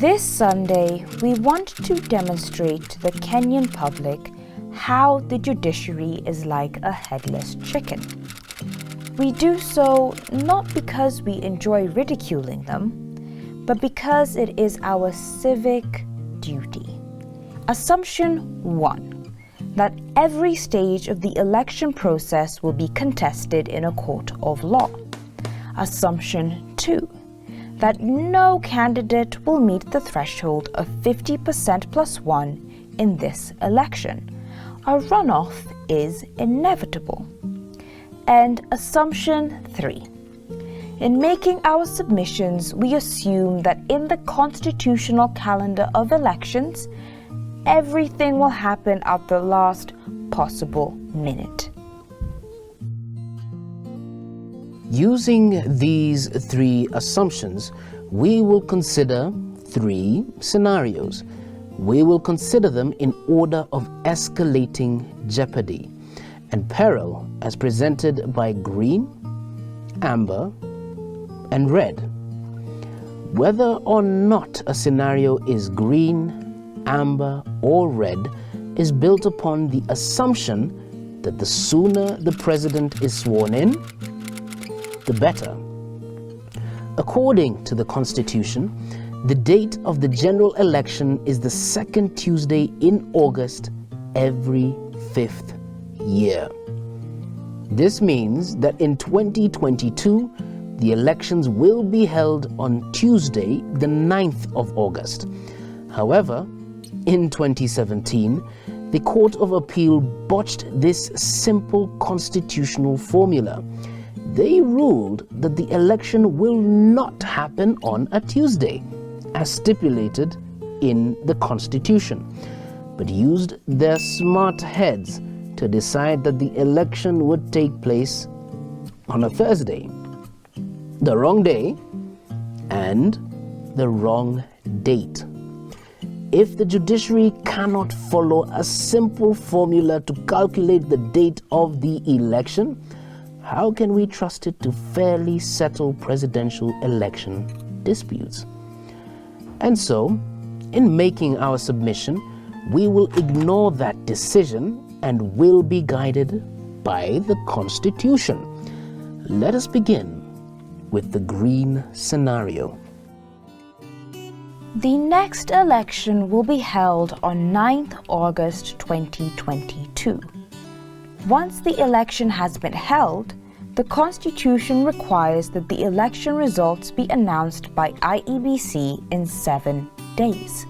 This Sunday, we want to demonstrate to the Kenyan public how the judiciary is like a headless chicken. We do so not because we enjoy ridiculing them, but because it is our civic duty. Assumption 1, that every stage of the election process will be contested in a court of law. Assumption 2, that no candidate will meet the threshold of 50% plus 1 in this election. A runoff is inevitable. And assumption 3. In making our submissions, we assume that in the constitutional calendar of elections, everything will happen at the last possible minute. Using these 3 assumptions, we will consider 3 scenarios. We will consider them in order of escalating jeopardy and peril as presented by green, amber, and red. Whether or not a scenario is green, amber, or red is built upon the assumption that the sooner the president is sworn in, the better. According to the Constitution, the date of the general election is the second Tuesday in August every 5th year. This means that in 2022, the elections will be held on Tuesday, the 9th of August. However, in 2017, the Court of Appeal botched this simple constitutional formula. They ruled that the election will not happen on a Tuesday, as stipulated in the Constitution, but used their smart heads to decide that the election would take place on a Thursday, the wrong day and the wrong date. If the judiciary cannot follow a simple formula to calculate the date of the election, how can we trust it to fairly settle presidential election disputes? And so, in making our submission, we will ignore that decision and will be guided by the Constitution. Let us begin with the green scenario. The next election will be held on 9th August 2022. Once the election has been held, the Constitution requires that the election results be announced by IEBC in 7 days.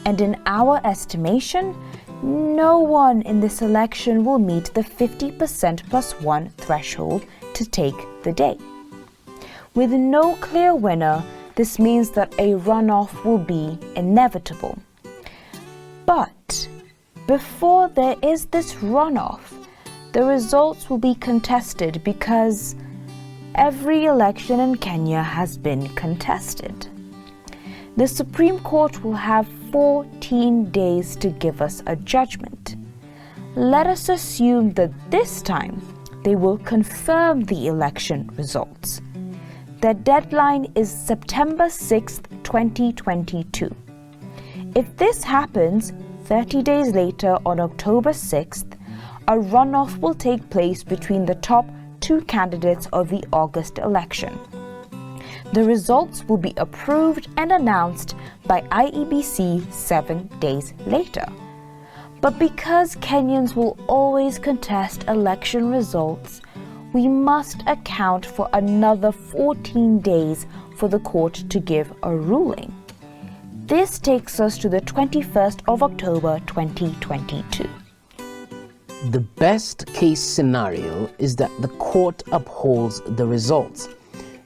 And in our estimation, no one in this election will meet the 50% plus 1 threshold to take the day. With no clear winner, this means that a runoff will be inevitable. But before there is this runoff, the results will be contested because every election in Kenya has been contested. The Supreme Court will have 14 days to give us a judgment. Let us assume that this time they will confirm the election results. The deadline is September 6th, 2022. If this happens, 30 days later on October 6th, a runoff will take place between the top 2 candidates of the August election. The results will be approved and announced by IEBC 7 days later. But because Kenyans will always contest election results, we must account for another 14 days for the court to give a ruling. This takes us to the 21st of October 2022. The best case scenario is that the court upholds the results.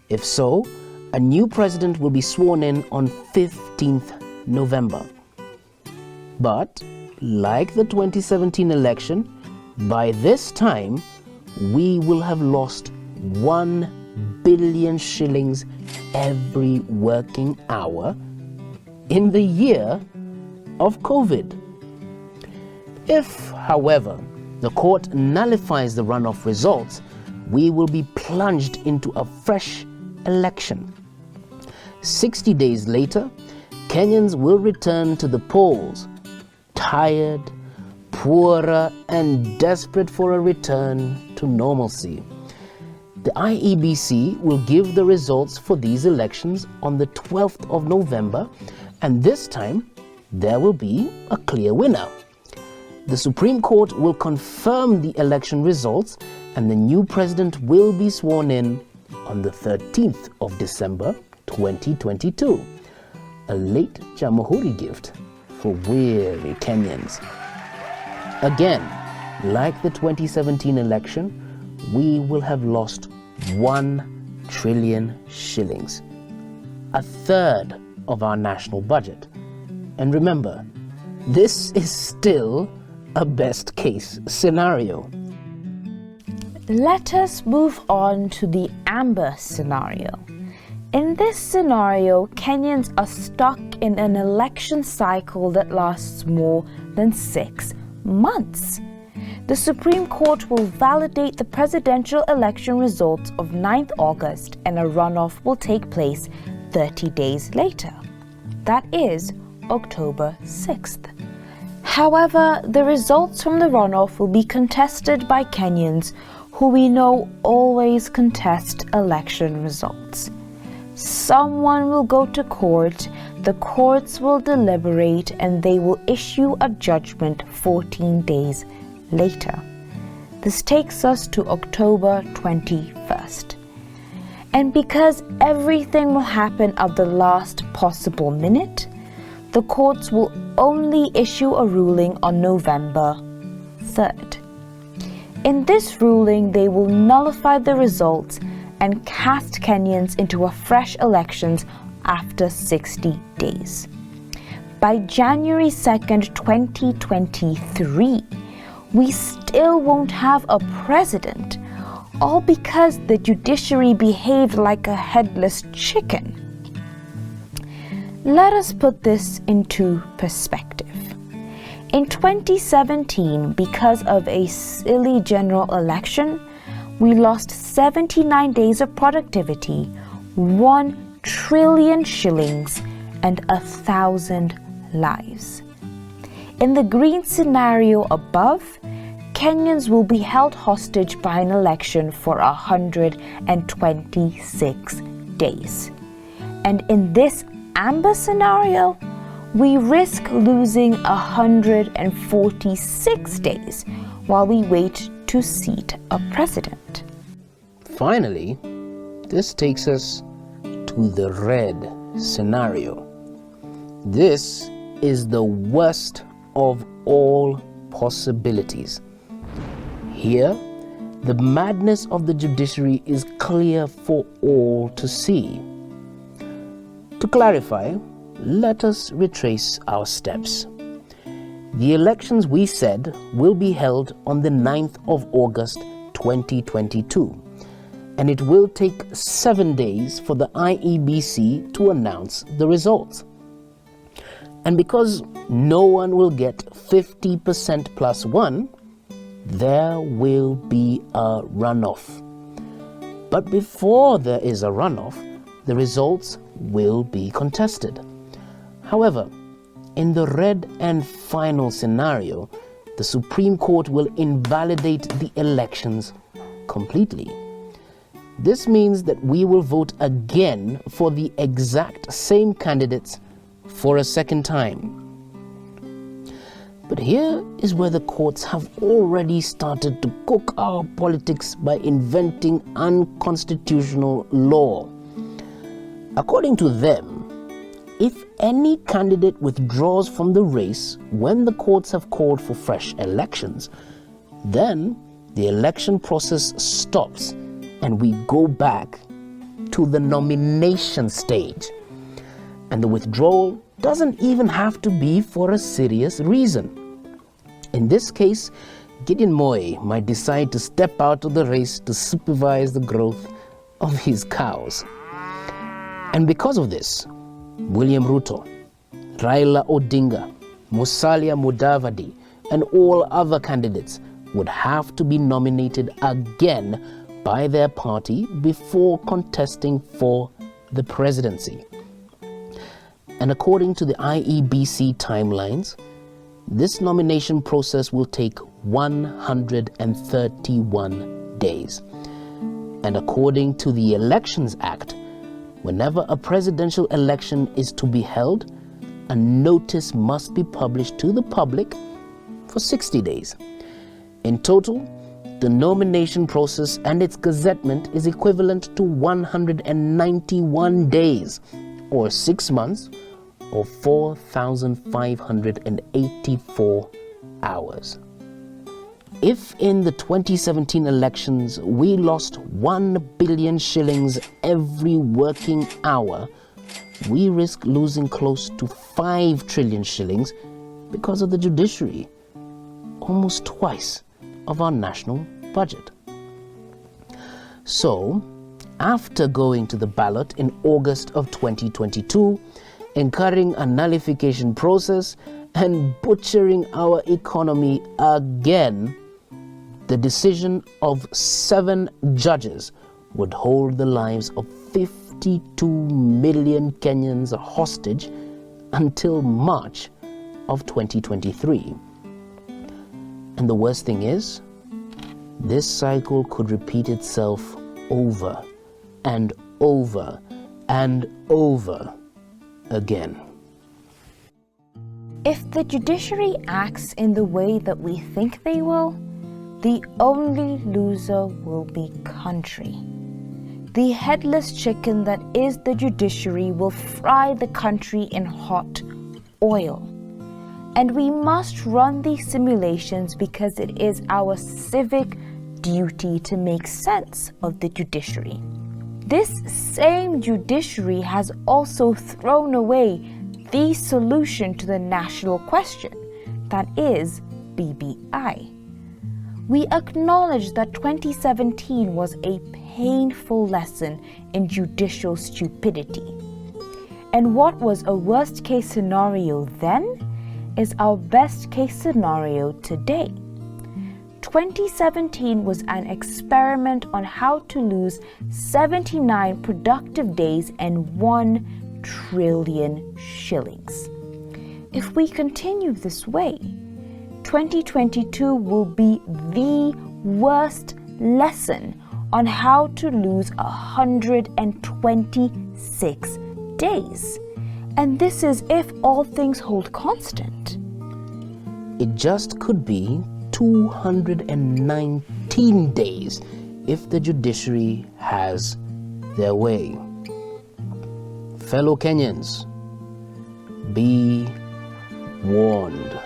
If so, a new president will be sworn in on 15th November. But, like the 2017 election, by this time, we will have lost 1 billion shillings every working hour in the year of COVID. If, however, the court nullifies the runoff results, we will be plunged into a fresh election. 60 days later, Kenyans will return to the polls, tired, poorer, and desperate for a return to normalcy. The IEBC will give the results for these elections on the 12th of November, and this time there will be a clear winner. The Supreme Court will confirm the election results, and the new president will be sworn in on the 13th of December 2022. A late Jamhuri gift for weary Kenyans. Again, like the 2017 election, we will have lost 1 trillion shillings, a third of our national budget. And remember, this is still a best case scenario. Let us move on to the amber scenario. In this scenario, Kenyans are stuck in an election cycle that lasts more than 6 months. The Supreme Court will validate the presidential election results of 9th August and a runoff will take place 30 days later. That is October 6th. However, the results from the runoff will be contested by Kenyans who we know always contest election results. Someone will go to court, the courts will deliberate, and they will issue a judgment 14 days later. This takes us to October 21st. And because everything will happen at the last possible minute, the courts will only issue a ruling on November 3rd. In this ruling, they will nullify the results and cast Kenyans into a fresh elections after 60 days. By January 2nd, 2023, we still won't have a president, all because the judiciary behaved like a headless chicken. Let us put this into perspective. In 2017, because of a silly general election, we lost 79 days of productivity, 1 trillion shillings, and 1,000 lives. In the green scenario above, Kenyans will be held hostage by an election for 126 days. And in this amber scenario, we risk losing 146 days while we wait to seat a president. Finally, this takes us to the red scenario. This is the worst of all possibilities. Here, the madness of the judiciary is clear for all to see. To clarify, let us retrace our steps. The elections we said will be held on the 9th of August 2022, and it will take 7 days for the IEBC to announce the results. And because no one will get 50% plus 1, there will be a runoff. But before there is a runoff, the results will be contested. However, in the red and final scenario, the Supreme Court will invalidate the elections completely. This means that we will vote again for the exact same candidates for a second time. But here is where the courts have already started to cook our politics by inventing unconstitutional law. According to them, if any candidate withdraws from the race when the courts have called for fresh elections, then the election process stops and we go back to the nomination stage. And the withdrawal doesn't even have to be for a serious reason. In this case, Gideon Moi might decide to step out of the race to supervise the growth of his cows. And because of this, William Ruto, Raila Odinga, Musalia Mudavadi, and all other candidates would have to be nominated again by their party before contesting for the presidency. And according to the IEBC timelines, this nomination process will take 131 days. And according to the Elections Act, whenever a presidential election is to be held, a notice must be published to the public for 60 days. In total, the nomination process and its gazettement is equivalent to 191 days, or 6 months, or 4,584 hours. If in the 2017 elections we lost 1 billion shillings every working hour, we risk losing close to 5 trillion shillings because of the judiciary, almost twice of our national budget. So, after going to the ballot in August of 2022, incurring a nullification process and butchering our economy again, the decision of 7 judges would hold the lives of 52 million Kenyans hostage until March of 2023. And the worst thing is, this cycle could repeat itself over and over and over again. If the judiciary acts in the way that we think they will, the only loser will be country. The headless chicken that is the judiciary will fry the country in hot oil. And we must run these simulations because it is our civic duty to make sense of the judiciary. This same judiciary has also thrown away the solution to the national question, that is BBI. We acknowledge that 2017 was a painful lesson in judicial stupidity. And what was a worst-case scenario then is our best-case scenario today. 2017 was an experiment on how to lose 79 productive days and 1 trillion shillings. If we continue this way, 2022 will be the worst lesson on how to lose 126 days. And this is if all things hold constant. It just could be 219 days if the judiciary has their way. Fellow Kenyans, be warned.